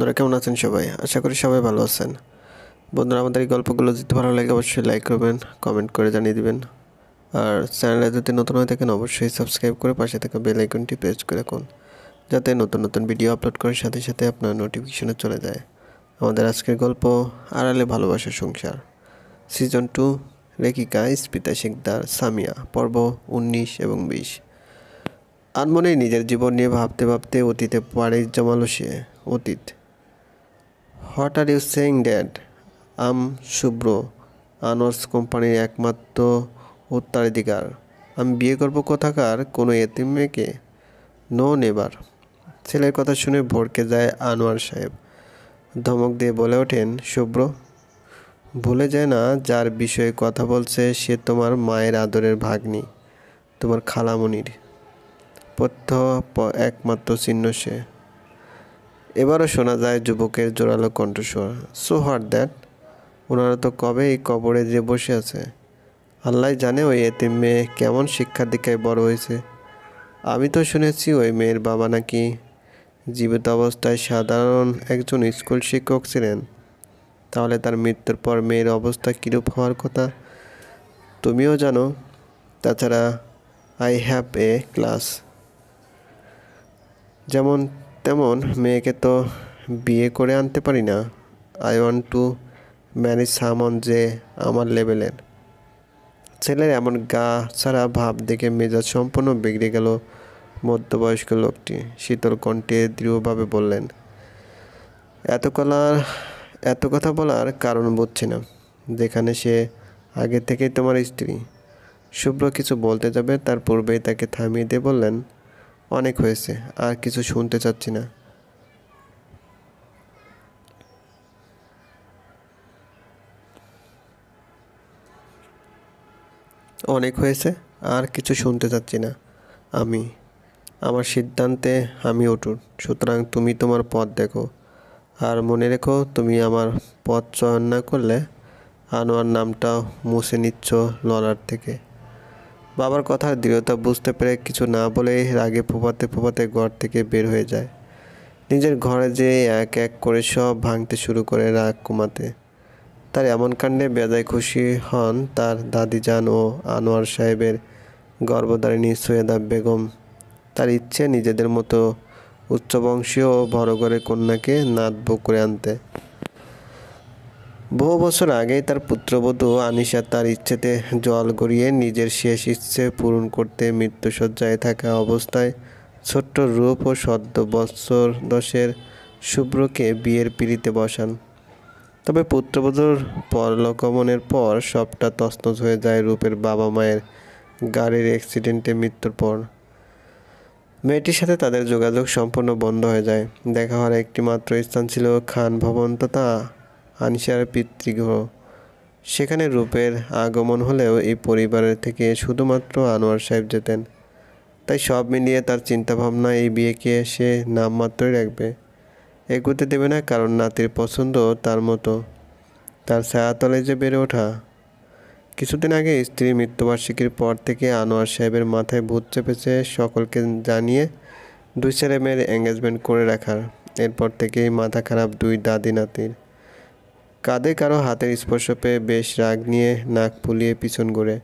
বন্ধুরা কেমন আছেন সবাই? আশা করি সবাই ভালো আছেন। বন্ধুরা আমাদের এই গল্পগুলো যদি ভালো লাগে অবশ্যই লাইক করবেন, কমেন্ট করে জানিয়ে দিবেন। আর চ্যানেলে যদি নতুন হয়ে থাকেন অবশ্যই সাবস্ক্রাইব করে পাশে থাকা বেল আইকনটি প্রেস করে রাখুন, যাতে নতুন নতুন ভিডিও আপলোড করার সাথে সাথে আপনার নোটিফিকেশনে চলে যায়। আমাদের আজকের গল্প আড়ালে ভালোবাসার সংসার, সিজন 2, রেখিকা, স্পিতা শিকদার, সামিয়া, পর্ব 19 এবং 20। আনমনেই নিজের জীবন নিয়ে ভাবতে ভাবতে অতীতে পাড়ি জমালো সে। অতীত। What are you saying dad? Shubhra, Anwar's কোম্পানির একমাত্র উত্তরাধিকার। আমি বিয়ে করব কোথাকার কোনো এতিম মেয়েকে? No never. ছেলের কথা শুনে ভড়কে যায় আনোয়ার সাহেব। ধমক দিয়ে বলে ওঠেন, শুভ্র, ভুলে যায় না যার বিষয়ে কথা বলছে সে তোমার মায়ের আদরের ভাগ্নি, তোমার খালামণির একমাত্র চিহ্ন সে। এবারও শোনা যায় যুবকের জোরালো কণ্ঠস্বর, সো হোয়াট দ্যাট? ওনারা তো কবে এই কবরে যে বসে আছে। আল্লাহ জানে ওই এতিম মেয়ে কেমন শিক্ষা দীক্ষায় বড় হয়েছে। আমি তো শুনেছি ওই মেয়ের বাবা নাকি জীবিত অবস্থায় সাধারণ একজন স্কুল শিক্ষক ছিলেন। তাহলে তার মৃত্যুর পর মেয়ের অবস্থা কীরূপ হওয়ার কথা তুমিও জানো। তাছাড়া আই হ্যাভ এ ক্লাস। যেমন তেমন মেয়েকে তো বিয়ে করে আনতে পারি না। আই ওয়ান্ট টু ম্যানেজ সামন যে আমার লেভেলের। ছেলের এমন গা ছাড়া ভাব দেখে মেজাজ সম্পূর্ণ বিগড়ে গেল মধ্যবয়স্ক লোকটি। শীতল কণ্ঠে দৃঢ়ভাবে বললেন, এত কথা বলার কারণ বুঝছি না, যেখানে সে আগে থেকেই তোমার স্ত্রী। শুভ্র কিছু বলতে যাবে তার পূর্বেই তাকে থামিয়ে দিয়ে বললেন, অনেক হয়েছে, আর কিছু শুনতে চাচ্ছি না। অনেক হয়েছে, আর কিছু শুনতে চাচ্ছি না। আমার সিদ্ধান্তে আমি অটুট। সুতরাং তুমি তোমার পথ দেখো, আর মনে রেখো তুমি আমার পথ চয়ন না করলে আনোয়ার নামটা মুছে নিচ্ছ ললার থেকে। বাবার কথার দৃঢ়তা বুঝতে পেরে কিছু না বলেই রাগে ফোপাতে ফোপাতে ঘর থেকে বের হয়ে যায়। নিজের ঘরে যে এক এক করে সব ভাঙতে শুরু করে রাগ কমাতে। তার এমন কাণ্ডে বেজায় খুশি হন তার দাদিজান ও আনোয়ার সাহেবের গর্ভধারিণী সৈয়দা বেগম। তার ইচ্ছে নিজেদের মতো উচ্চবংশীয় ও বড় ঘরের কন্যাকে নাতবউ করে আনতে। বহু বছর আগেই তার পুত্রবধূ আনিশা তার ইচ্ছেতে জল গড়িয়ে নিজের শেষ ইচ্ছে পূরণ করতে মৃত্যুশয্যায় থাকা অবস্থায় ছোট্ট রূপ ও সদ্য বৎসর 10-এর শুভ্রকে বিয়ের পিঁড়িতে বসান। তবে পুত্রবধূর পরলোকগমনের পর সবটা তছনছ হয়ে যায় রূপের বাবা মায়ের গাড়ির অ্যাক্সিডেন্টে মৃত্যুর পর। মেয়েটির সাথে তাদের যোগাযোগ সম্পূর্ণ বন্ধ হয়ে যায়। দেখা হওয়ার একটি মাত্র স্থান ছিল খান ভবন তথা আনিশার পিতৃগৃহ। সেখানে রূপের আগমন হলেও এই পরিবারের থেকে শুধুমাত্র আনোয়ার সাহেব যেতেন। তাই সব মিলিয়ে তার চিন্তাভাবনা এই বিয়েকে সে নামমাত্রই রাখবে, এগোতে দেবে না, কারণ নাতির পছন্দ তার মতো, তার ছায়াতলে যে বেড়ে ওঠা। কিছুদিন আগে স্ত্রীর মৃত্যুবার্ষিকীর পর থেকে আনোয়ার সাহেবের মাথায় ভূত চেপেছে সকলকে জানিয়ে 2 ছেলে মেয়ের এঙ্গেজমেন্ট করে রাখার। এরপর থেকেই মাথা খারাপ 2 দাদি নাতির। কাঁধে কারো হাতের স্পর্শ পেয়ে বেশ রাগ নিয়ে নাক ফুলিয়ে পিছন ঘোরে,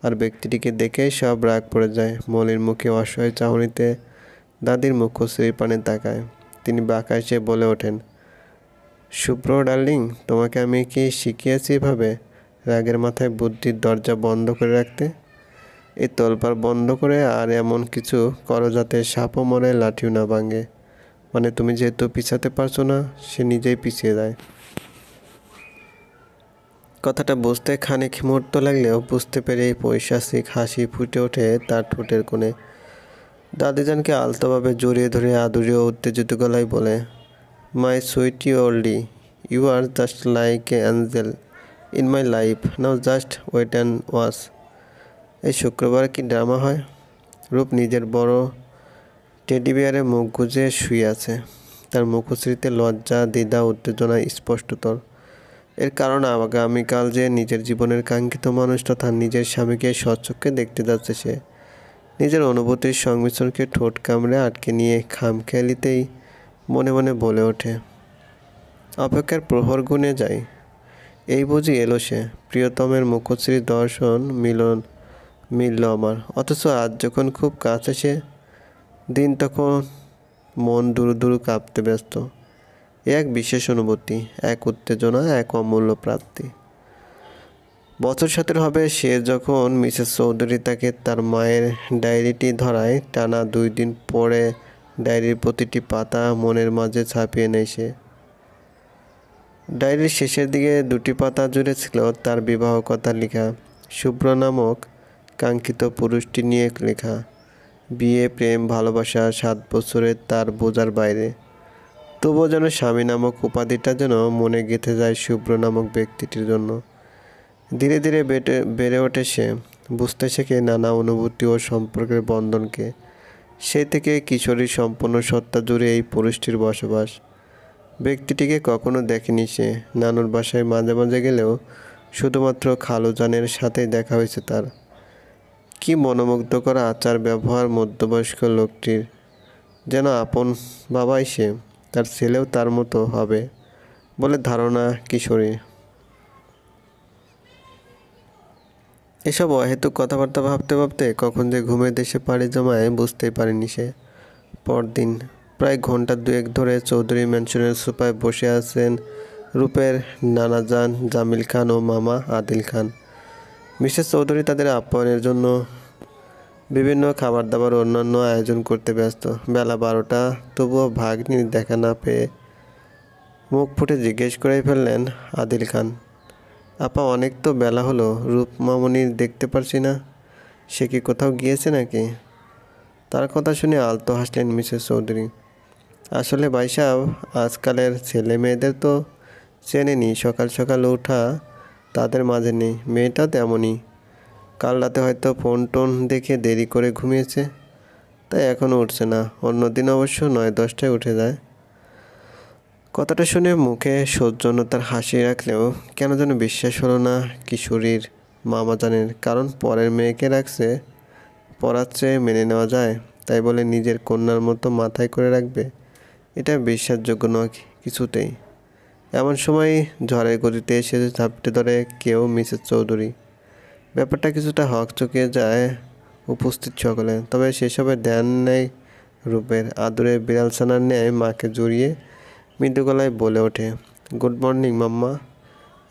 আর ব্যক্তিটিকে দেখেই সব রাগ পড়ে যায়। মলির মুখে অসহায় চাহনিতে দাদির মুখশ্রীর পানে তাকায়। তিনি বাঁকা এসে বলে ওঠেন, শুভ্র ডার্লিং, তোমাকে আমি কি শিখিয়েছি এভাবে রাগের মাথায় বুদ্ধির দরজা বন্ধ করে রাখতে? এই তোলপাড় বন্ধ করে আর এমন কিছু করো যাতে সাপও মরে লাঠিও না ভাঙে। মানে তুমি যেহেতু পিছাতে পারছো না, সে নিজেই পিছিয়ে যায়। কথাটা বুঝতে খানিক মুহূর্ত লাগলেও বুঝতে পেরেই পৈশাচিক হাসি ফুটে ওঠে তার ঠোঁটের কোণে। দাদিজানকে আলতোভাবে জড়িয়ে ধরে আদুরে ও উত্তেজিত গলায় বলে, my sweetie oldie, you are just like a angel in my life, now just wait and watch. এই শুক্রবার কি ড্রামা হয়? রূপ নিজের বড় টেডি বিয়ারে মুখ গুজে শুয়ে আছে। তার মুখশ্রীতে লজ্জা, দ্বিধা, উত্তেজনা স্পষ্টতর। এর কারণ আগামীকাল যে নিজের জীবনের কাঙ্ক্ষিত মানুষ তথা নিজের স্বামীকে স্বচক্ষে দেখতে যাচ্ছে সে। নিজের অনুভূতির সংমিশ্রণকে ঠোঁট কামড়ে আটকে নিয়ে খামখেয়ালিতেই মনে মনে বলে ওঠে, অপেক্ষার প্রহর গুনে যায়। এই বুঝি এলো সে, প্রিয়তমের মুখশ্রী দর্শন মিলল আমার। অথচ আজ যখন খুব কাছে সে, দিন তখন মন দুরু দুরু কাঁপতে ব্যস্ত। এক বিশেষ অনুভূতি, এক উত্তেজনা, এক অমূল্য প্রাপ্তি। বছর 17 হবে সে যখন মিসেস চৌধুরী তাকে তার মায়ের ডায়েরিটি ধরায়। টানা 2 দিন পরে ডায়েরির প্রতিটি পাতা মনের মাঝে ছাপিয়ে নেয় সে। ডায়েরির শেষের দিকে 2টি পাতা জুড়ে ছিল তার বিবাহ কথা লেখা। শুভ্র নামক কাঙ্ক্ষিত পুরুষটি নিয়ে লেখা। বিয়ে, প্রেম, ভালোবাসা 7 বছরের তার বোঝার বাইরে। তবুও যেন স্বামী নামক উপাধিটা যেন মনে গেঁথে যায় শুভ্র নামক ব্যক্তিটির জন্য। ধীরে ধীরে বেড়ে ওঠে সে, বুঝতে শেখে নানা অনুভূতি ও সম্পর্কের বন্ধনকে। সেই থেকে কিশোরীর সম্পূর্ণ সত্তা জুড়ে এই পুরুষটির বসবাস। ব্যক্তিটিকে কখনো দেখেনি সে। নানুর বাসায় মাঝে মাঝে গেলেও শুধুমাত্র খালুজানের সাথেই দেখা হয়েছে তার। কি মনোমুগ্ধকর আচার ব্যবহার মধ্যবয়স্ক লোকটির, যেন আপন বাবাই সে, তার ছেলেও তার মতো হবে বলে ধারণা কিশোরী। এসব অহেতুক কথাবার্তা ভাবতে ভাবতে কখন যে ঘুমের দেশে পাড়ি জমায় বুঝতেই পারেনি সে। পরদিন প্রায় ঘন্টা 2 ধরে চৌধুরী ম্যানশনের সোফায় বসে আছেন রূপের নানাজান জামিল খান ও মামা আদিল খান। মিসেস চৌধুরী তাদের আপ্যায়নের জন্য বিভিন্ন খাবার দাবার অন্যান্য আয়োজন করতে ব্যস্ত। বেলা 12টা, তবুও ভাগ্নির দেখা না পেয়ে মুখ ফুটে জিজ্ঞেস করেই ফেললেন আদিল খান, আপা, অনেক তো বেলা হলো, রূপ মামুনি দেখতে পারছি না, সে কি কোথাও গিয়েছে নাকি? তার কথা শুনে আলতো হাসলেন মিসেস চৌধুরী। আসলে ভাই সাহেব, আজকালের ছেলে মেয়েদের তো চেনেনি, সকাল সকাল ওঠা তাদের মাঝে নেই। মেয়েটা তেমনই, কাল রাতে হয়তো ফোন টোন দেখে দেরি করে ঘুমিয়েছে, তাই এখনও উঠছে না। অন্যদিন অবশ্য 9-10টায় উঠে যায়। কথাটা শুনে মুখে সৌজন্যতার হাসি রাখলেও কেন যেন বিশ্বাস হলো না কিশোরীর মামা জানের। কারণ পরের মেয়েকে পড়াচ্ছে মেনে নেওয়া যায়, তাই বলে নিজের কন্যার মতো মাথায় করে রাখবে, এটা বিশ্বাসযোগ্য নয় কিছুতেই। এমন সময় ঝড়ের গতিতে এসে ঝাপটে ধরে কেউ মিসেস চৌধুরী। ব্যাপারটা কিছুটা হকচকিয়ে যায় উপস্থিত সকলে। তবে সেসবের ধ্যান নেই রূপের। আদুরে বিড়ালছানার ন্যায় মাকে জড়িয়ে মৃদু গলায় বলে ওঠে, গুড মর্নিং মাম্মা,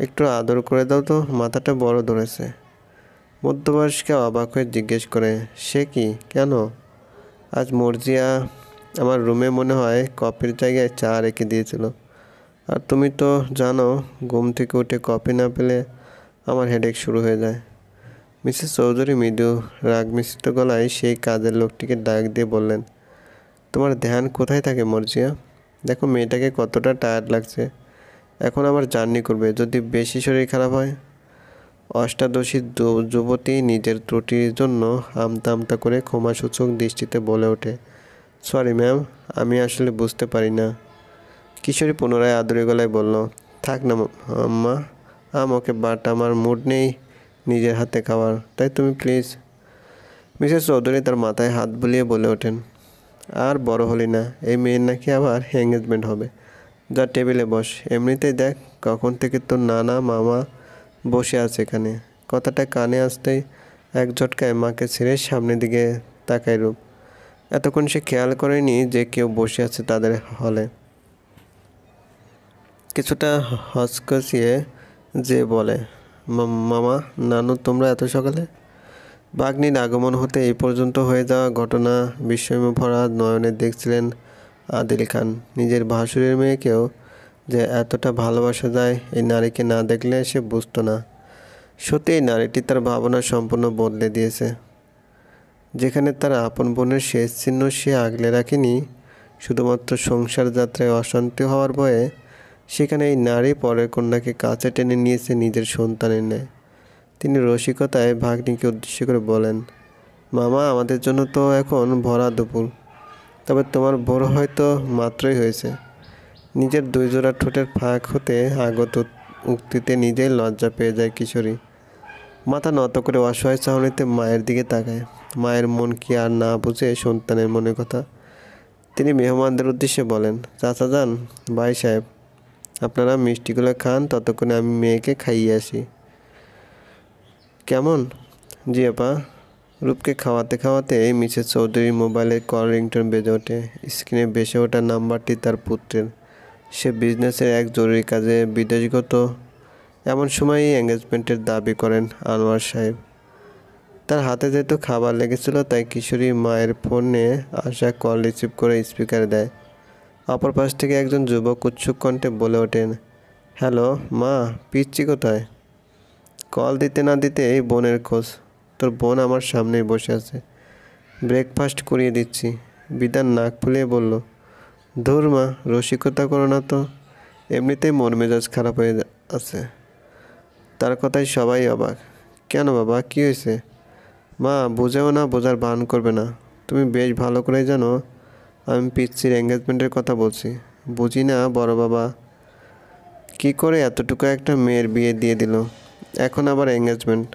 একটু আদর করে দাও তো, মাথাটা বড় ধরেছে। মধ্যবয়স্কা অবাক হয়ে জিজ্ঞেস করে, সে কি, কেন? আজ মর্জিয়া আমার রুমে মনে হয় কফির জায়গায় চা রেখে দিয়েছিল। আর তুমি তো জানো, ঘুম থেকে উঠে কফি না পেলে আমার হেডেক শুরু হয়ে যায়। মিসেস চৌধুরী মৃদু রাগ মিশ্রিত গলায় সেই কাজের লোকটিকে ডাক দিয়ে বললেন, তোমার ধ্যান কোথায় থাকে মর্জিয়া? দেখো মেয়েটাকে কতটা টায়ার্ড লাগছে, এখন আবার জার্নি করবে, যদি বেশি শরীর খারাপ হয়। অষ্টাদশী যুবতী নিজের ত্রুটির জন্য আমতা আমতা করে ক্ষমাসূচক দৃষ্টিতে বলে ওঠে, সরি ম্যাম, আমি আসলে বুঝতে পারি না। কিশোরী পুনরায় আদুরে গলায় বলল, থাক না আম্মা, ওকে, বাট আমার মুড নেই নিজের হাতে খাওয়ার, তাই তুমি প্লিজ। মিসেস চৌধুরী তার মাথায় হাত বুলিয়ে বলে ওঠেন, আর বড় হলি না, এই মেয়ের নাকি আবার এঙ্গেজমেন্ট হবে। যা টেবিলে বস, এমনিতেই দেখ কখন থেকে তোর নানা মামা বসে আছে এখানে। কথাটা কানে আসতেই এক ঝটকায় মাকে ছেড়ে সামনের দিকে তাকায় রূপ। এতক্ষণ সে খেয়াল করেনি যে কেউ বসে আছে তাদের হলে। কিছুটা হচকচিয়ে যে বলে, মামা, নানু, তোমরা এত সকালে? ভাগ্নির আগমন হতে এই পর্যন্ত হয়ে যাওয়া ঘটনা বিস্ময়ে ভরা নয়নে দেখছিলেন আদিল খান। নিজের ভাসুরের মেয়েকেও যে এতটা ভালোবাসা যায়, এই নারীকে না দেখলে সে বুঝতো না। সত্যি এই নারীটি তার ভাবনা সম্পূর্ণ বদলে দিয়েছে। যেখানে তার আপন বোনের শেষ চিহ্ন সে আগলে রাখেনি শুধুমাত্র সংসার যাত্রায় অশান্তি হওয়ার ভয়ে, সেখানে এই নারী পরের কন্যাকে কাছে টেনে নিয়েছে নিজের সন্তানের ন্যায়। তিনি রসিকতায় ভাগ্নিকে উদ্দেশ্য করে বলেন, মামা, আমাদের জন্য তো এখন ভরা দুপুর, তবে তোমার ভোর হয়তো মাত্রই হয়েছে। নিজের 2 জোড়া ঠোঁটের ফাঁক হতে আগত উক্তিতে নিজেই লজ্জা পেয়ে যায় কিশোরী। মাথা নত করে অসহায় চাহনিতে মায়ের দিকে তাকায়। মায়ের মন কি আর না বুঝে সন্তানের মনের কথা। তিনি মেহমানদের উদ্দেশ্যে বলেন, চাচা যান, ভাই সাহেব, আপনারা মিষ্টিগুলো খান, ততক্ষণে আমি মেয়েকে খাইয়ে আসি। কেমন? জি আপা। রূপকে খাওয়াতে খাওয়াতে মিসেস চৌধুরীর মোবাইলের কল রিংটোন বেজে ওঠে। স্ক্রিনে ভেসে ওঠা নাম্বারটি তার পুত্রের। সে বিজনেসের এক জরুরি কাজে বিদেশগত। এমন সময়ই এঙ্গেজমেন্টের দাবি করেন আনোয়ার সাহেব। তার হাতে যেহেতু খাবার লেগেছিল, তাই কিশোরী মায়ের ফোনে আসা কল রিসিভ করে স্পিকারে দেয়। অপর পাশ থেকে একজন যুবক উৎসুক কণ্ঠে বলে ওঠেন, হ্যালো মা, পিচ্চি কোথায়? কল দিতে না দিতেই বোনের খোঁজ। তোর বোন আমার সামনেই বসে আছে, ব্রেকফাস্ট করিয়ে দিচ্ছি। বিধান নাক ফুলিয়ে বলল, ধুর মা, রসিকতা করো না তো, এমনিতেই মন মেজাজ খারাপ হয়ে আছে। তার কথায় সবাই অবাক। কেন বাবা, কী হয়েছে? মা, বুঝেও না, বোঝার ভান করবে না। তুমি বেশ ভালো করেই জানো আমি পিচ্চির এঙ্গেজমেন্টের কথা বলছি। বুঝি না বড় বাবা, কি করে এতটুকু একটা মেয়ের বিয়ে দিয়ে দিল, এখন আবার এঙ্গেজমেন্ট।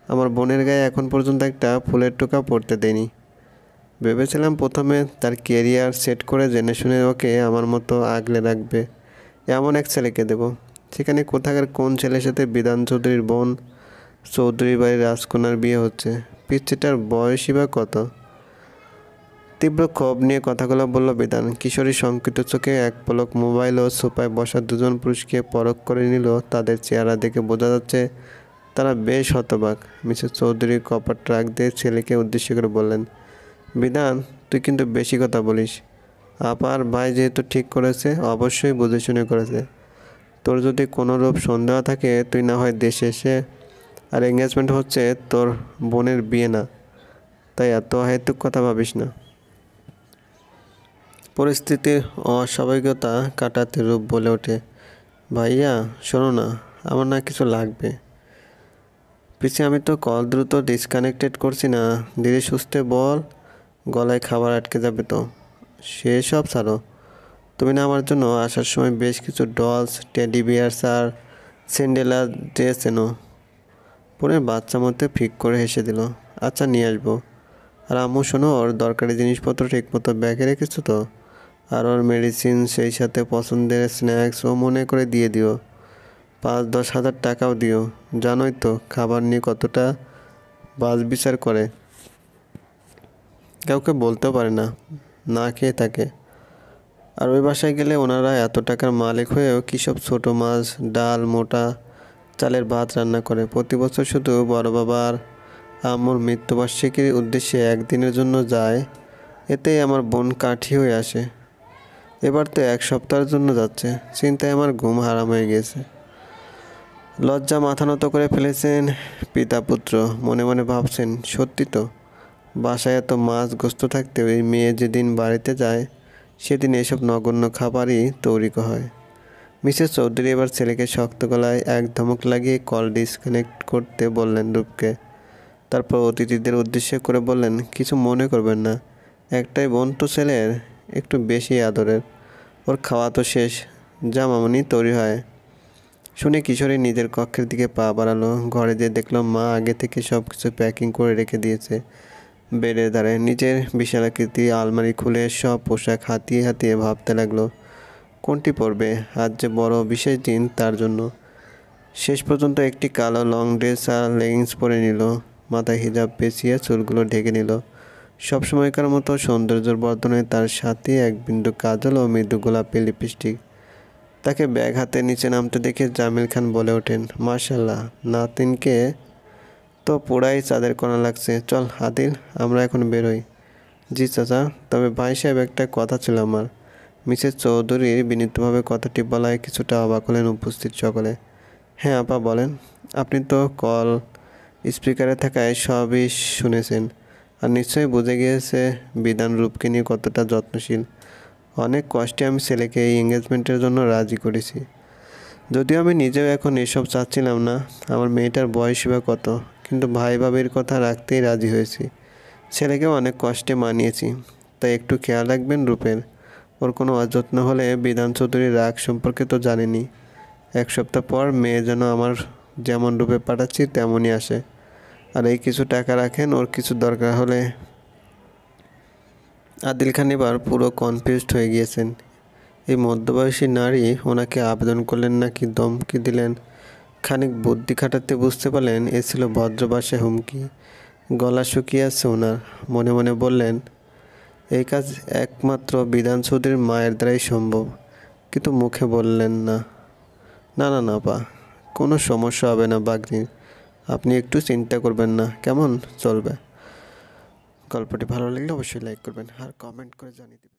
আমার বোনের গায়ে এখন পর্যন্ত একটা ফুলের টোকা পড়তে দেয়নি। ভেবেছিলাম প্রথমে তার কেরিয়ার সেট করে জেনে শুনে ওকে আমার মতো আগলে রাখবে, এমন এক ছেলেকে দেব। সেখানে কোথাকার কোন ছেলের সাথে বিধান চৌধুরীর বোন চৌধুরী বাড়ির রাজকন্যার বিয়ে হচ্ছে। পিচ্চিটার বয়সই বা কত? তীব্র ক্ষোভ নিয়ে কথাগুলো বলল বিধান। কিশোরী শঙ্কিত চোখে এক পলক মোবাইল ও সোফায় বসা দুজন পুরুষকে পরখ করে নিল। তাদের চেহারা দেখে বোঝা যাচ্ছে তারা বেশ হতবাক। মিসেস চৌধুরী কপার ট্রাক দিয়ে ছেলেকে উদ্দেশ্য করে বললেন, বিধান, তুই কিন্তু বেশি কথা বলিস। আপার ভাই যেহেতু ঠিক করেছে, অবশ্যই বুঝে শুনে করেছে। তোর যদি কোনো রূপ সন্দেহ থাকে, তুই না হয় দেশে এসে। আর এঙ্গেজমেন্ট হচ্ছে তোর বোনের বিয়ে না, তাই এত অহেতুক কথা ভাবিস না। পরিস্থিতির অস্বাভাবিকতা কাটাতে রূপ বলে ওঠে, ভাইয়া শোনো না, আমার না কিছু লাগবে। পিছিয়ে আমি তো কল দ্রুত ডিসকানেক্টেড করছি না, ধীরে সুস্থে বল, গলায় খাবার আটকে যাবে তো। সেসব ছাড়ো, তুমি না আমার জন্য আসার সময় বেশ কিছু ডলস, টেডি বিয়ার্স আর সিন্ডেলার ড্রেস এনো। পরে বাচ্চা মধ্যে ফিক করে হেসে দিল, আচ্ছা নিয়ে আসবো। আর আম্মু শোনো, ওর দরকারি জিনিসপত্র ঠিকমতো ব্যাগে রেখেছো তো? আর ওর মেডিসিন, সেই সাথে পছন্দের স্ন্যাক্সও মনে করে দিয়ে দিও। 5-10 হাজার টাকাও দিও। জানোই তো খাবার নিয়ে কতটা বাছ বিচার করে, কাউকে বলতেও পারে না, না খেয়ে থাকে। আর ওই বাসায় গেলে ওনারা এত টাকার মালিক হয়েও কী সব ছোটো মাছ, ডাল, মোটা চালের ভাত রান্না করে। প্রতি বছর শুধু বড় বাবার আম্মুর মৃত্যুবার্ষিকীর উদ্দেশ্যে একদিনের জন্য যায়, এতেই আমার বোন কাঠি হয়ে আসে। এবার তো 1 সপ্তাহের জন্য যাচ্ছে। চিন্তায় আমার ঘুম হারাম হয়ে গেছে। লজ্জা মাথা নত করে ফেলেছেন পিতা পুত্র। মনে মনে ভাবছেন, সত্যি তো, বাসায় এত মাছ গোস্ত থাকতে ওই মেয়ে যেদিন বাড়িতে যায় সেদিন এসব নগণ্য খাবারই তৈরি হয়। মিসেস চৌধুরী এবার ছেলেকে শক্ত গলায় এক ধমক লাগিয়ে কল ডিসকানেক্ট করতে বললেন রূপকে। তারপর অতিথিদের উদ্দেশ্য করে বললেন, কিছু মনে করবেন না, একটাই বোন তো ছেলের, একটু বেশি আদরের। ওর খাওয়া তো শেষ, যা মামনি তৈরি হয়। শুনে কিশোরী নিজের কক্ষের দিকে পা বাড়ালো। ঘরে যেয়ে দেখলো মা আগে থেকে সব কিছু প্যাকিং করে রেখে দিয়েছে। বেডের ধারে নিজের বিশালাকৃতি আলমারি খুলে সব পোশাক হাতিয়ে হাতিয়ে ভাবতে লাগলো কোনটি পরবে। আজ যে বড় বিশেষ দিন তার জন্য। শেষ পর্যন্ত একটি কালো লং ড্রেস আর লেগিংস পরে নিল। মাথায় হিজাব পেঁচিয়ে চুলগুলো ঢেকে নিল। সবসময়কার মতো সৌন্দর্যের বর্ধনে তার সাথে এক বিন্দু কাজল ও মৃদু গোলাপি লিপস্টিক। তাকে ব্যাগ হাতে নিচে নামতে দেখে জামিল খান বলে ওঠেন, মাশাআল্লাহ, নাতিনকে তো পুরাই চাঁদের কণা লাগছে। চল আদিল, আমরা এখন বেরোই। জি চাচা, তবে ভাই সাহেব, একটা কথা ছিল আমার। মিসেস চৌধুরীর বিনীতভাবে কথাটি বলায় কিছুটা অবাক হলেন উপস্থিত সকলে। হ্যাঁ আপা বলেন। আপনি তো কল স্পিকারে থাকায় সবই শুনেছেন, আর নিশ্চয়ই বুঝে গিয়েছে বিধান রূপকে নিয়ে কতটা যত্নশীল। অনেক কষ্টে আমি ছেলেকে এই এঙ্গেজমেন্টের জন্য রাজি করেছি। যদিও আমি নিজেও এখন এসব চাচ্ছিলাম না, আমার মেয়েটার বয়স বা কত, কিন্তু ভাই ভাবির কথা রাখতেই রাজি হয়েছি। ছেলেকেও অনেক কষ্টে মানিয়েছি, তাই একটু খেয়াল রাখবেন রূপের। ওর কোনো অযত্ন হলে বিধান চৌধুরীর রাগ সম্পর্কে তো জানেনি। 1 সপ্তাহ পর মেয়ে যেন আমার যেমন রূপে পাঠাচ্ছি তেমনই আসে। আর এই কিছু টাকা রাখেন, ওর কিছু দরকার হলে। আদিল খান এবার পুরো কনফিউজড হয়ে গিয়েছেন। এই মধ্যবয়সী নারী ওনাকে আবেদন করলেন নাকি ধমকি দিলেন। খানিক বুদ্ধি খাটাতে বুঝতে পারলেন এ ছিল ভদ্র ভাষায় হুমকি। গলা শুকিয়ে আছে ওনার। মনে মনে বললেন, এই কাজ একমাত্র বিধান চৌধুরীর মায়ের দ্বারাই সম্ভব। কিন্তু মুখে বললেন না। না না না পা, কোনো সমস্যা হবে না বাগনি, আপনি একটু চিন্তা করবেন না, কেমন চলবে। গল্পটি ভালো লাগলে অবশ্যই লাইক করবেন আর কমেন্ট করে জানিয়ে দেবেন।